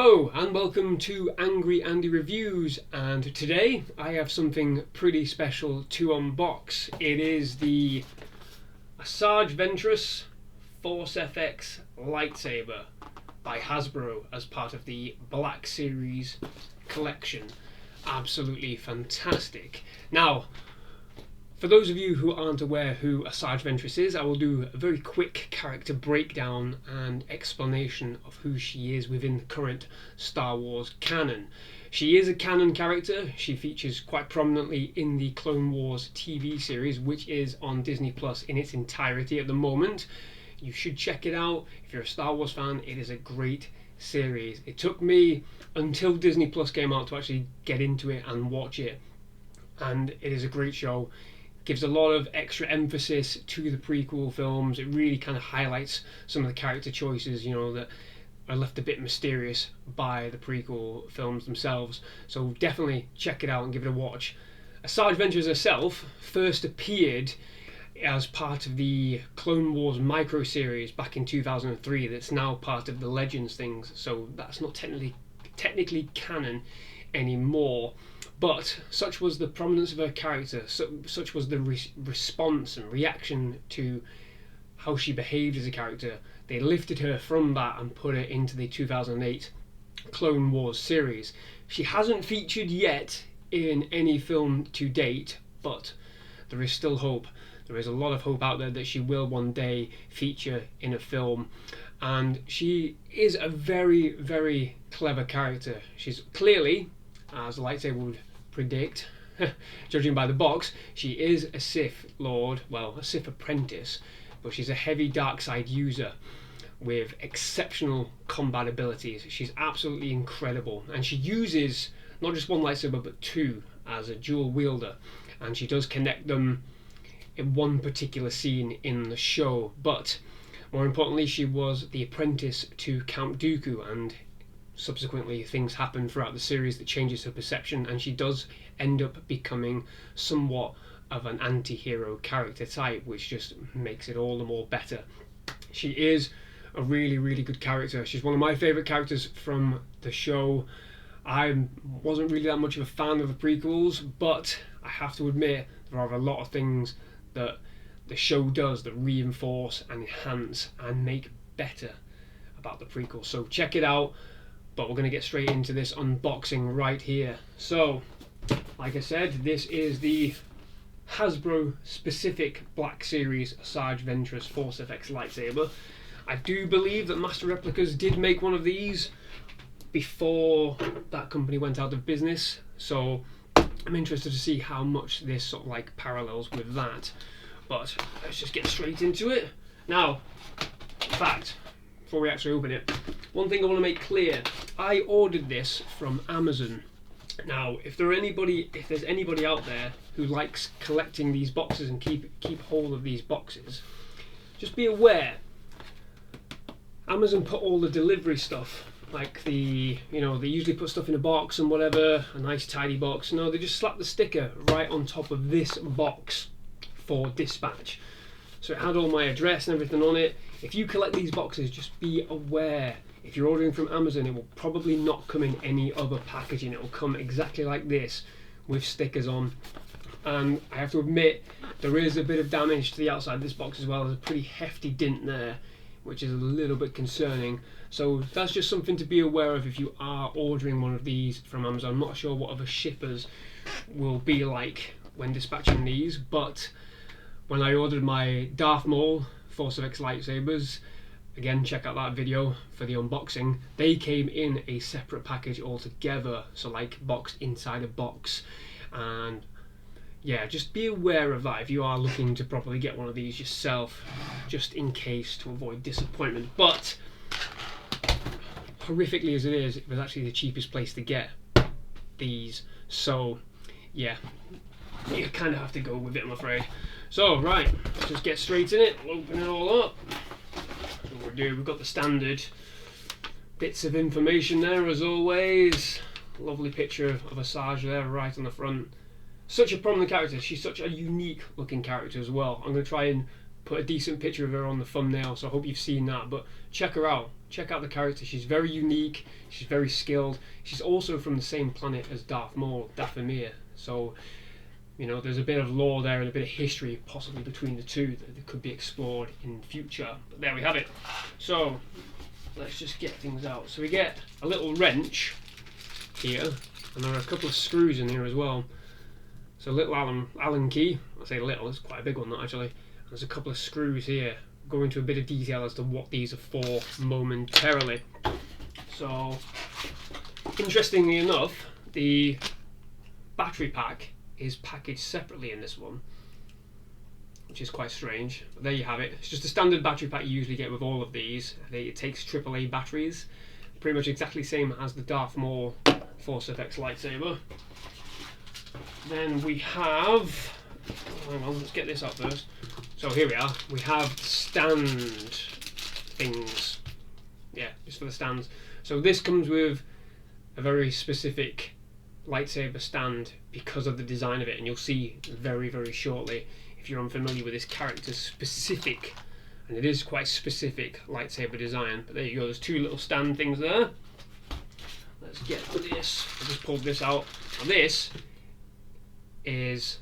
Hello and welcome to Angry Andy Reviews, and today I have something pretty special to unbox. It is the Asajj Ventress Force FX Lightsaber by Hasbro as part of the Black Series collection. Absolutely fantastic. Now, for those of you who aren't aware who Asajj Ventress is, I will do a very quick character breakdown and explanation of who she is within the current Star Wars canon. She is a canon character. She features quite prominently in the Clone Wars TV series, which is on Disney Plus in its entirety at the moment. You should check it out. If you're a Star Wars fan, it is a great series. It took me until Disney Plus came out to actually get into it and watch it, and it is a great show. Gives a lot of extra emphasis to the prequel films. It really kind of highlights some of the character choices, that are left a bit mysterious by the prequel films themselves. So definitely check it out and give it a watch. Asajj Ventress herself first appeared as part of the Clone Wars micro series back in 2003. That's now part of the Legends things, so that's not technically canon anymore. But such was the prominence of her character, such was the response and reaction to how she behaved as a character. They lifted her from that and put her into the 2008 Clone Wars series. She hasn't featured yet in any film to date, but there is still hope. There is a lot of hope out there that she will one day feature in a film. And she is a very, very clever character. She's clearly, as the lightsaber would predict, judging by the box, she is a Sith Lord, well, a Sith apprentice, but she's a heavy dark side user with exceptional combat abilities. She's absolutely incredible, and she uses not just one lightsaber but two as a dual wielder, and she does connect them in one particular scene in the show. But more importantly, she was the apprentice to Count Dooku, and subsequently things happen throughout the series that changes her perception, and she does end up becoming somewhat of an anti-hero character type, which just makes it all the more better. She is a really, really good character. She's one of my favourite characters from the show. I wasn't really that much of a fan of the prequels, but I have to admit there are a lot of things that the show does that reinforce and enhance and make better about the prequels. So check it out. But we're going to get straight into this unboxing right here. So, like I said, this is the Hasbro specific Black Series Asajj Ventress Force FX lightsaber. I do believe that Master Replicas did make one of these before that company went out of business. So I'm interested to see how much this sort of like parallels with that. But let's just get straight into it. Now, in fact, before we actually open it, one thing I want to make clear: I ordered this from Amazon. Now, if there's anybody out there who likes collecting these boxes and keep hold of these boxes, just be aware, Amazon put all the delivery stuff, like they usually put stuff in a box and whatever, a nice tidy box. No, they just slap the sticker right on top of this box for dispatch. So it had all my address and everything on it. If you collect these boxes, just be aware. If you're ordering from Amazon, it will probably not come in any other packaging. It will come exactly like this with stickers on. And I have to admit, there is a bit of damage to the outside of this box as well. There's a pretty hefty dent there, which is a little bit concerning. So that's just something to be aware of if you are ordering one of these from Amazon. I'm not sure what other shippers will be like when dispatching these, but when I ordered my Darth Maul Force FX lightsabers, again, check out that video for the unboxing, they came in a separate package altogether, so like boxed inside a box. And yeah, just be aware of that if you are looking to properly get one of these yourself, just in case, to avoid disappointment. But horrifically as it is, it was actually the cheapest place to get these, so yeah, you kind of have to go with it, I'm afraid. So right, let's just get straight in it. We'll open it all up. We've got the standard bits of information there as always. Lovely picture of Asajj there right on the front. Such a prominent character. She's such a unique looking character as well. I'm going to try and put a decent picture of her on the thumbnail, so I hope you've seen that. But check her out. check out the character. She's very unique, she's very skilled. She's also from the same planet as Darth Maul, Dathomir. So, you know, there's a bit of lore there and a bit of history possibly between the two that could be explored in future. But there we have it. So, let's just get things out. So we get a little wrench here, and there are a couple of screws in here as well. So little Allen key. I say little, it's quite a big one that actually. There's a couple of screws here. Go into a bit of detail as to what these are for momentarily. So, interestingly enough, the battery pack is packaged separately in this one, which is quite strange. But there you have it. It's just a standard battery pack you usually get with all of these. It takes AAA batteries, pretty much exactly the same as the Darth Maul Force FX lightsaber. Then we have, hang on, let's get this up first. So here we are. We have stand things. Yeah, just for the stands. So this comes with a very specific lightsaber stand because of the design of it, and you'll see very, very shortly if you're unfamiliar with this character's specific, and it is quite specific lightsaber design. But there you go, there's two little stand things there. Let's get this. I just pulled this out. Now this is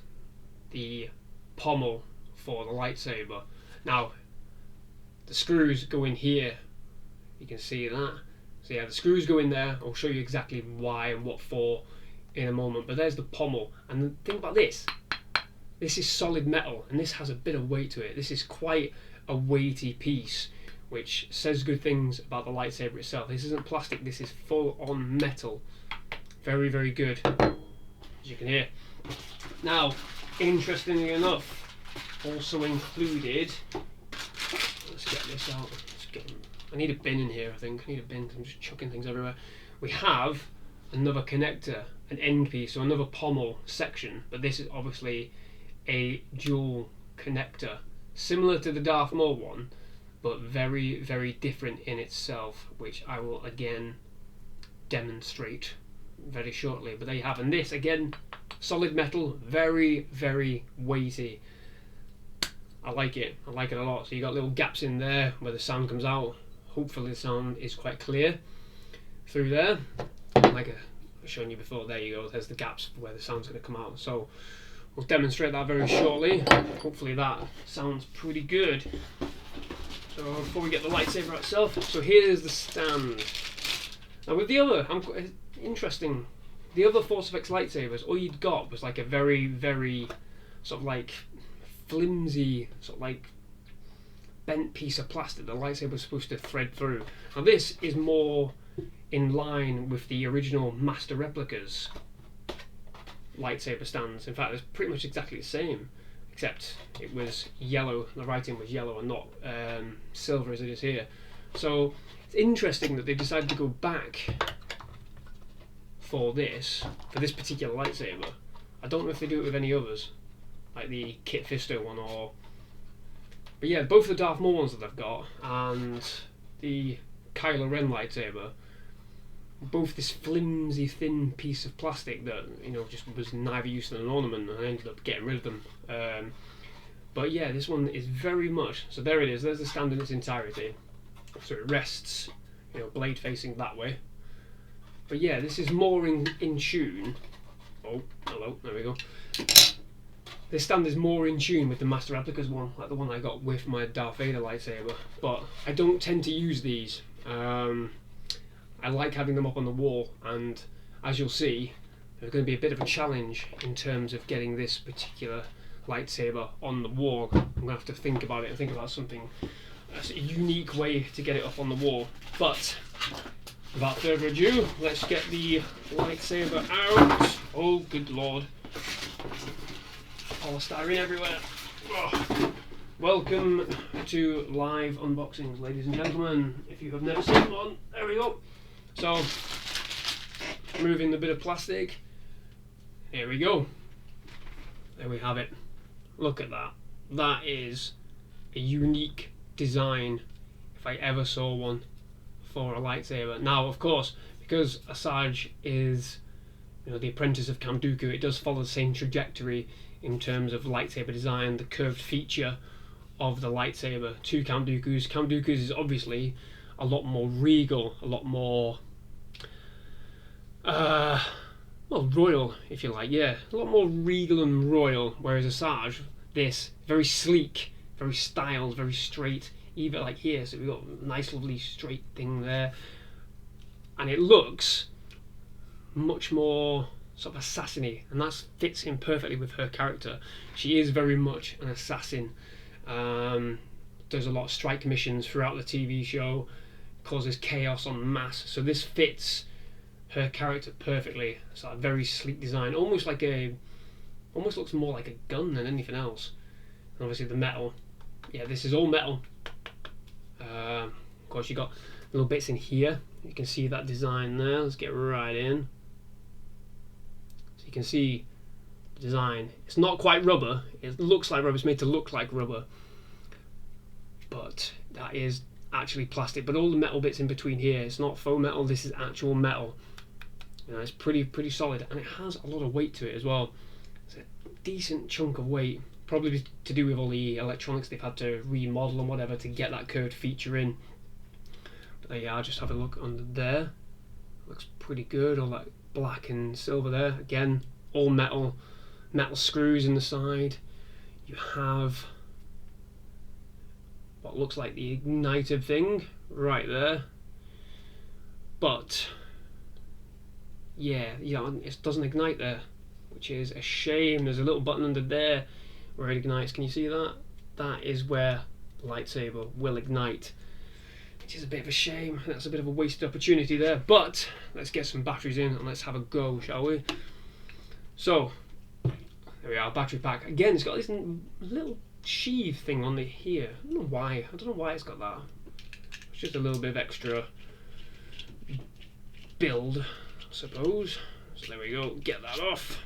the pommel for the lightsaber. Now the screws go in here, you can see that. So yeah, the screws go in there. I'll show you exactly why and what for in a moment, but there's the pommel. And the thing about this is solid metal, and this has a bit of weight to it. This is quite a weighty piece, which says good things about the lightsaber itself. This isn't plastic, this is full on metal. Very, very good, as you can hear. Now, interestingly enough, also included, let's get this out. I need a bin in here, I think. I need a bin because I'm just chucking things everywhere. We have another connector, an end piece, so another pommel section, but this is obviously a dual connector, similar to the Darth Maul one, but very, very different in itself, which I will again demonstrate very shortly. But there you have, and this again, solid metal, very, very weighty. I like it a lot. So you got little gaps in there where the sound comes out. Hopefully the sound is quite clear through there. Like I've shown you before, there you go, there's the gaps where the sound's going to come out. So we'll demonstrate that very shortly. Hopefully that sounds pretty good. So before we get the lightsaber itself, so here's the stand. Now with the other, interesting, the other Force FX lightsabers, all you'd got was like a very, very sort of like flimsy, sort of like bent piece of plastic the lightsaber was supposed to thread through. Now this is more in line with the original Master Replicas lightsaber stands. In fact, it's pretty much exactly the same, except it was yellow, the writing was yellow and not silver as it is here. So it's interesting that they decided to go back for this particular lightsaber. I don't know if they do it with any others, like the Kit Fisto one, but yeah, both the Darth Maul ones that I've got and the Kylo Ren lightsaber, both this flimsy thin piece of plastic that, you know, just was neither use than an ornament, and I ended up getting rid of them. But yeah, this one is very much, so there it is, there's the stand in its entirety. So it rests, you know, blade facing that way. But yeah, this is more in tune. Oh, hello, there we go. This stand is more in tune with the Master Replicas one, like the one I got with my Darth Vader lightsaber. But I don't tend to use these. I like having them up on the wall, and as you'll see, there's going to be a bit of a challenge in terms of getting this particular lightsaber on the wall. I'm going to have to think about it and think about something, a unique way to get it up on the wall. But without further ado, let's get the lightsaber out. Oh, good lord. Polystyrene everywhere. Oh. Welcome to live unboxings, ladies and gentlemen. If you have never seen one, there we go. So, removing the bit of plastic. Here we go. There we have it. Look at that. That is a unique design, if I ever saw one, for a lightsaber. Now, of course, because Asajj is, you know, the apprentice of Count Dooku, it does follow the same trajectory in terms of lightsaber design, the curved feature of the lightsaber to Count Dooku's. Count Dooku's is obviously a lot more regal, a lot more well, royal, if you like. Yeah, a lot more regal and royal. Whereas Asajj, this very sleek, very styled, very straight. Even like here, so we've got a nice, lovely straight thing there, and it looks much more sort of assassin-y, and that fits in perfectly with her character. She is very much an assassin. Does a lot of strike missions throughout the TV show, causes chaos en masse. So this fits her character perfectly. It's like a very sleek design, almost looks more like a gun than anything else. And obviously the metal, yeah, this is all metal. Of course, you got little bits in here. You can see that design there. Let's get right in. So you can see the design. It's not quite rubber. It looks like rubber. It's made to look like rubber, but that is actually plastic. But all the metal bits in between here, it's not faux metal. This is actual metal. You know, it's pretty solid, and it has a lot of weight to it as well. It's a decent chunk of weight, probably to do with all the electronics they've had to remodel and whatever to get that curved feature in. But there you are, just have a look under there. Looks pretty good, all that black and silver there. Again, all metal screws in the side. You have what looks like the igniter thing right there, but yeah, it doesn't ignite there, which is a shame. There's a little button under there where it ignites. Can you see that? That is where the lightsaber will ignite, which is a bit of a shame. That's a bit of a wasted opportunity there, but let's get some batteries in and let's have a go, shall we? So there we are, battery pack. Again, it's got this little sheath thing on it here. I don't know why it's got that. It's just a little bit of extra build, I suppose. So there we go, get that off.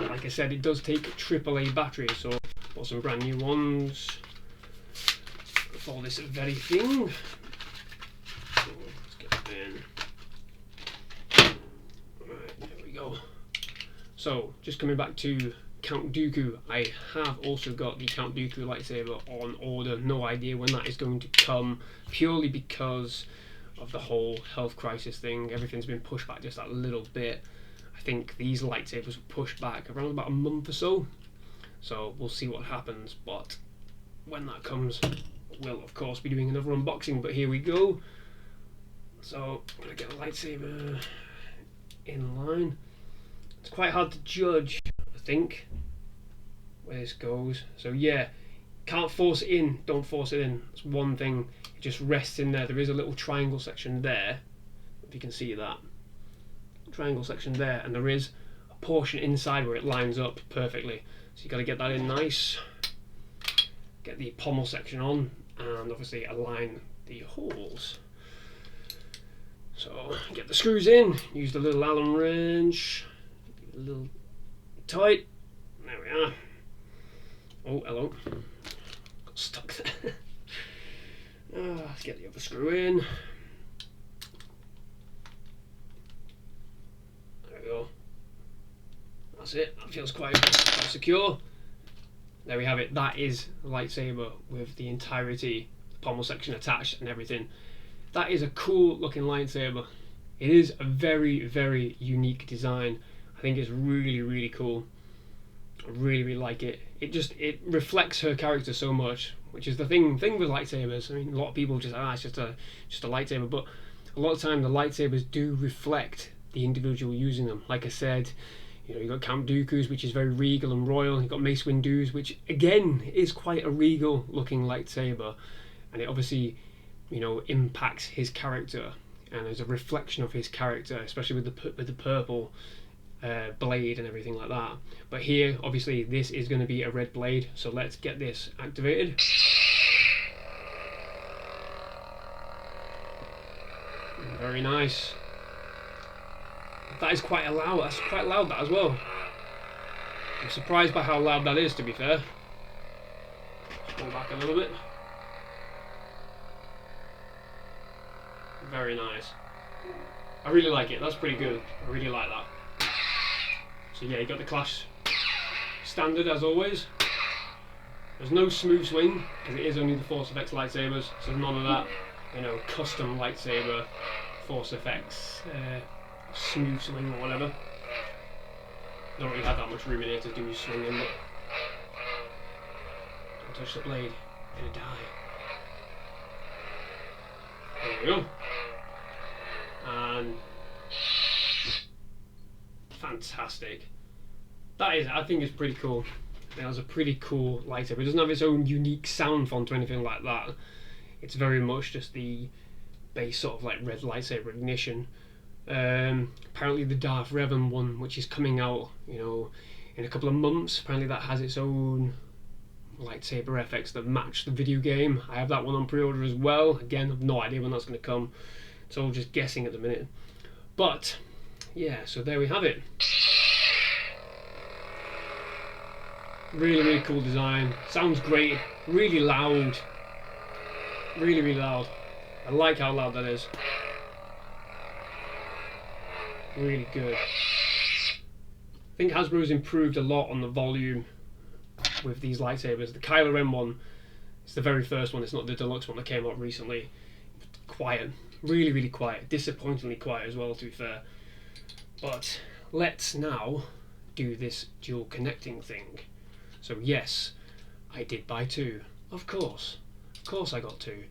Like I said, it does take AAA batteries, so bought some brand new ones for this very thing. So let's get it in. Right, there we go. So just coming back to Count Dooku, I have also got the Count Dooku lightsaber on order. No idea when that is going to come, purely because of the whole health crisis thing. Everything's been pushed back just a little bit. I think these lightsabers were pushed back around about a month or so. So we'll see what happens, but when that comes, we'll of course be doing another unboxing, but here we go. So I'm going to get a lightsaber in line. It's quite hard to judge, I think, where this goes. So yeah, can't force it in, don't force it in. That's one thing, it just rests in there. There is a little triangle section there, if you can see that. Triangle section there, and there is a portion inside where it lines up perfectly. So you got to get that in nice, get the pommel section on, and obviously align the holes. So get the screws in, use the little Allen wrench, a little tight. There we are. Oh, hello. Got stuck there. Let's get the other screw in. There we go. That's it. That feels quite secure. There we have it. That is a lightsaber with the entirety, the pommel section attached and everything. That is a cool looking lightsaber. It is a very, very unique design. I think it's really cool. I really like it. It reflects her character so much, which is the thing with lightsabers. I mean, a lot of people just it's just a lightsaber, but a lot of time the lightsabers do reflect the individual using them. Like I said, you know, you got Count Dooku's, which is very regal and royal. You got Mace Windu's, which again is quite a regal looking lightsaber, and it obviously, you know, impacts his character and is a reflection of his character, especially with the purple blade and everything like that. But here, obviously, this is going to be a red blade, so let's get this activated. Very nice. That is quite loud. That's quite loud, that as well. I'm surprised by how loud that is, to be fair. Let's pull back a little bit. Very nice. I really like it. That's pretty good. I really like that. So yeah, you got the clash standard as always. There's no smooth swing because it is only the Force FX lightsabers, so none of that. you know, custom lightsaber, Force effects, smooth swing or whatever. Don't really have that much room in here to do swinging, but don't touch the blade, you're gonna die. There we go. And fantastic. That is, I think it's pretty cool. That was a pretty cool lightsaber. It doesn't have its own unique sound font or anything like that. It's very much just the base sort of like red lightsaber ignition. Apparently the Darth Revan one, which is coming out, you know, in a couple of months, apparently that has its own lightsaber FX that match the video game. I have that one on pre-order as well. Again, I've no idea when that's going to come. It's all just guessing at the minute. But yeah, so there we have it. Really, really cool design. Sounds great. Really loud. Really, really loud. I like how loud that is. Really good. I think Hasbro's improved a lot on the volume with these lightsabers. The Kylo Ren one is the very first one. It's not the deluxe one that came out recently. Quiet. Really, really quiet. Disappointingly quiet as well, to be fair. But let's now do this dual connecting thing. So yes, I did buy two. Of course I got two,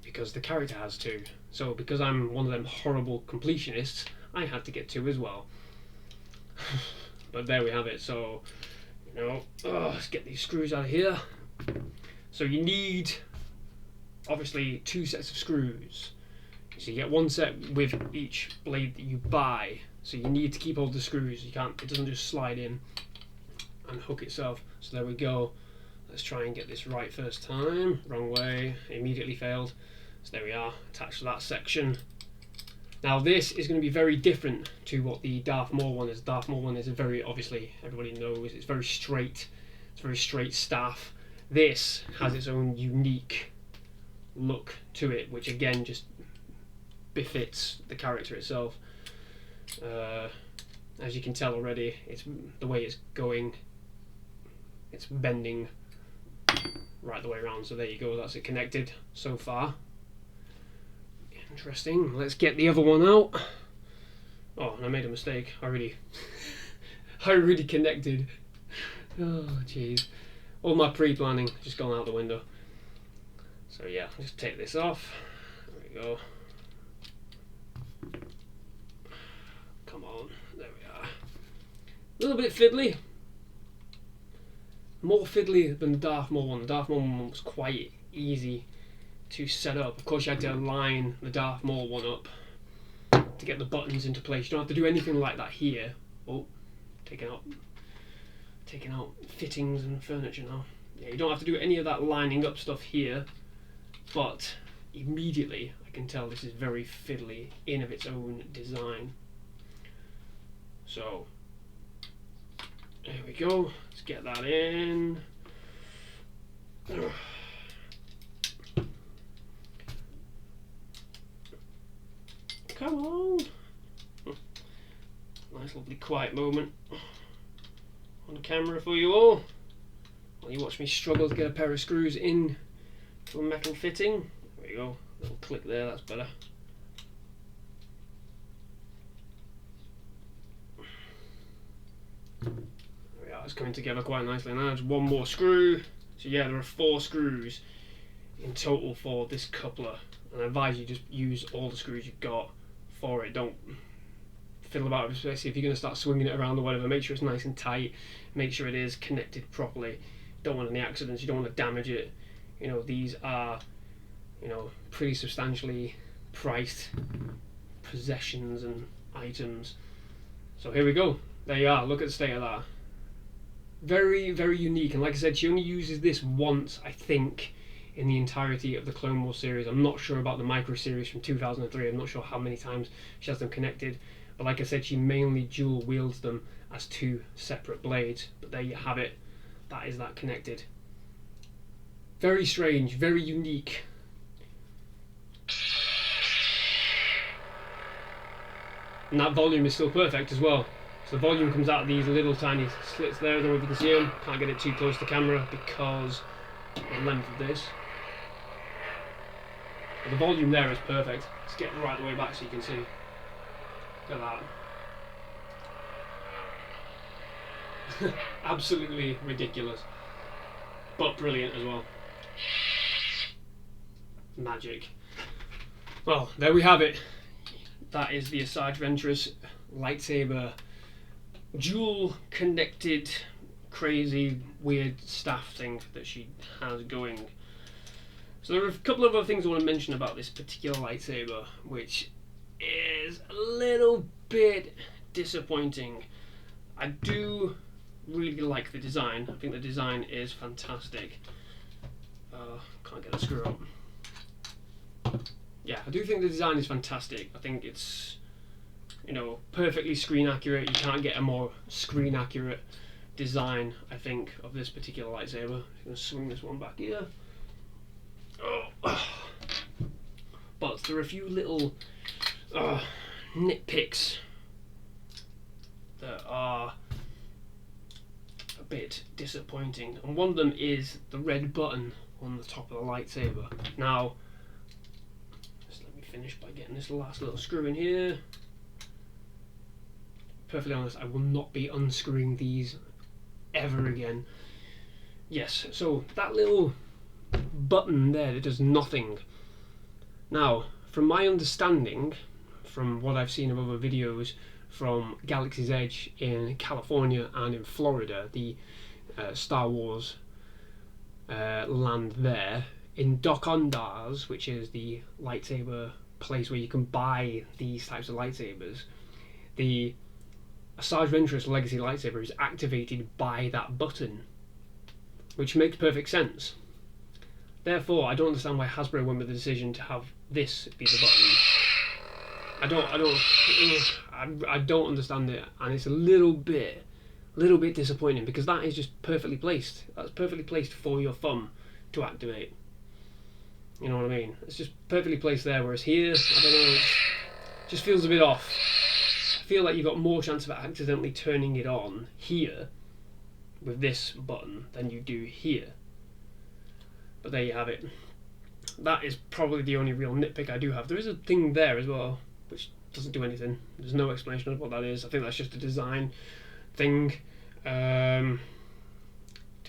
because the character has two. So because I'm one of them horrible completionists, I had to get two as well. But there we have it. So, you know, let's get these screws out of here. So you need, obviously, two sets of screws. So you get one set with each blade that you buy. So you need to keep all the screws. You can't, it doesn't just slide in and hook itself. So there we go. Let's try and get this right first time. Wrong way. Immediately failed. So there we are, attached to that section. Now this is going to be very different to what the Darth Maul one is. Darth Maul one is a very, obviously everybody knows, it's very straight. It's very straight staff. This has its own unique look to it, which again just befits the character itself. As you can tell already, it's the way it's going. It's bending right the way around. So there you go. That's it connected so far. Interesting. Let's get the other one out. Oh, and I made a mistake. I already connected. Oh, jeez. All my pre-planning just gone out the window. So yeah, just take this off. There we go. Come on. There we are. A little bit fiddly. More fiddly than the Darth Maul one. The Darth Maul one was quite easy to set up. Of course, you had to align the Darth Maul one up to get the buttons into place. You don't have to do anything like that here. Oh, taking out fittings and furniture now. Yeah, you don't have to do any of that lining up stuff here, but immediately I can tell this is very fiddly in of its own design. So there we go. Let's get that in. Come on. Nice lovely quiet moment on camera for you all while you watch me struggle to get a pair of screws in to a metal fitting. There we go. Little click there, that's better. There we are, it's coming together quite nicely now. Just one more screw. So yeah, there are 4 screws in total for this coupler, and I advise you just use all the screws you've got for it. Don't fiddle about it, especially if you're going to start swinging it around or whatever. Make sure it's nice and tight, make sure it is connected properly. Don't want any accidents, you don't want to damage it. You know, these are, you know, pretty substantially priced possessions and items. So here we go, there you are, look at the state of that. Very, very unique, and like I said, she only uses this once, I think, in the entirety of the Clone Wars series. I'm not sure about the micro series from 2003, I'm not sure how many times she has them connected, but like I said, she mainly dual wields them as 2 separate blades. But there you have it, that is that connected. Very strange, very unique. And that volume is still perfect as well. So the volume comes out of these little tiny slits there. I don't know if you can see them. Can't get it too close to camera because of the length of this. The volume there is perfect. Let's get right the way back so you can see. Look at that. Absolutely ridiculous, but brilliant as well. Magic. Well, there we have it. That is the Asajj Ventress lightsaber, dual connected, crazy, weird staff thing that she has going. So there are a couple of other things I want to mention about this particular lightsaber, which is a little bit disappointing. I do really like the design. I think the design is fantastic. Can't get the screw up. Yeah, I do think the design is fantastic. I think it's, you know, perfectly screen accurate. You can't get a more screen accurate design, I think, of this particular lightsaber. I'm going to swing this one back here. Oh. But there are a few little nitpicks that are a bit disappointing, and one of them is the red button on the top of the lightsaber. Now, just let me finish by getting this last little screw in here. Perfectly honest, I will not be unscrewing these ever again. Yes, so that little button there that does nothing. Now, from my understanding, from what I've seen of other videos from Galaxy's Edge in California and in Florida, the Star Wars land there, in Doc-Ondars, which is the lightsaber place where you can buy these types of lightsabers, the Asajj Ventress Legacy lightsaber is activated by that button, which makes perfect sense. Therefore, I don't understand why Hasbro went with the decision to have this be the button. I don't understand it, and it's a little bit disappointing, because that is just perfectly placed. That's perfectly placed for your thumb to activate. You know what I mean? It's just perfectly placed there, whereas here, I don't know, it just feels a bit off. I feel like you've got more chance of accidentally turning it on here with this button than you do here. But there you have it. That is probably the only real nitpick I do have. There is a thing there as well, which doesn't do anything. There's no explanation of what that is. I think that's just a design thing. To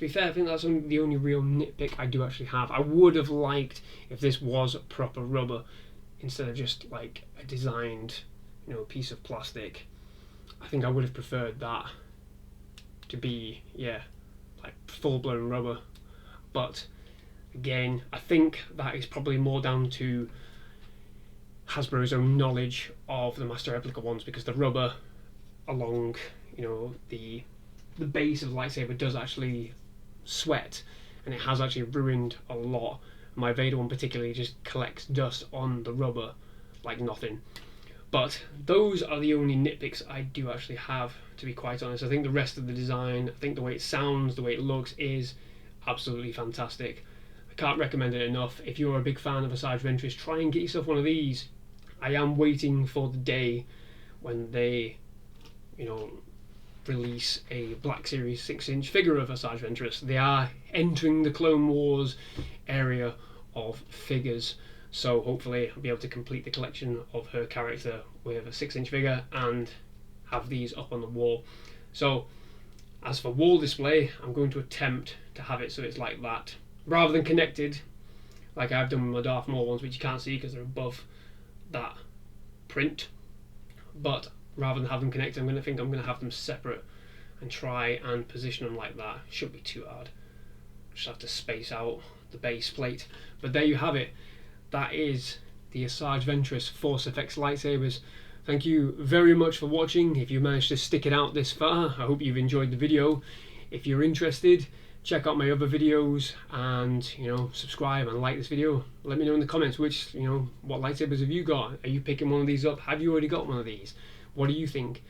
be fair, I think that's the only real nitpick I do actually have. I would have liked if this was proper rubber instead of just like a designed, you know, piece of plastic. I think I would have preferred that to be, yeah, like full-blown rubber. But again, I think that is probably more down to Hasbro's own knowledge of the Master Replica ones, because the rubber along, you know, the base of the lightsaber does actually sweat, and it has actually ruined a lot. My Vader one particularly just collects dust on the rubber like nothing. But those are the only nitpicks I do actually have, to be quite honest. I think the rest of the design, I think the way it sounds, the way it looks is absolutely fantastic. I can't recommend it enough. If you're a big fan of Asajj Ventress, try and get yourself one of these. I am waiting for the day when they, you know, release a Black Series 6-inch figure of Asajj Ventress. They are entering the Clone Wars area of figures, so hopefully I'll be able to complete the collection of her character with a 6-inch figure and have these up on the wall. So as for wall display, I'm going to attempt to have it so it's like that, rather than connected like I've done with my Darth Maul ones, which you can't see because they're above that print. But rather than have them connected, I'm going to have them separate and try and position them like that. Shouldn't be too hard. Just have to space out the base plate. But there you have it. That is the Asajj Ventress Force FX lightsabers. Thank you very much for watching. If you managed to stick it out this far, I hope you've enjoyed the video. If you're interested, check out my other videos and, you know, subscribe and like this video. Let me know in the comments which, you know, what lightsabers have you got? Are you picking one of these up? Have you already got one of these? What do you think?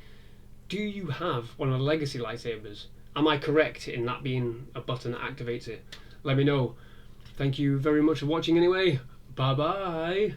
Do you have one of the legacy lightsabers? Am I correct in that being a button that activates it? Let me know. Thank you very much for watching anyway. Bye bye.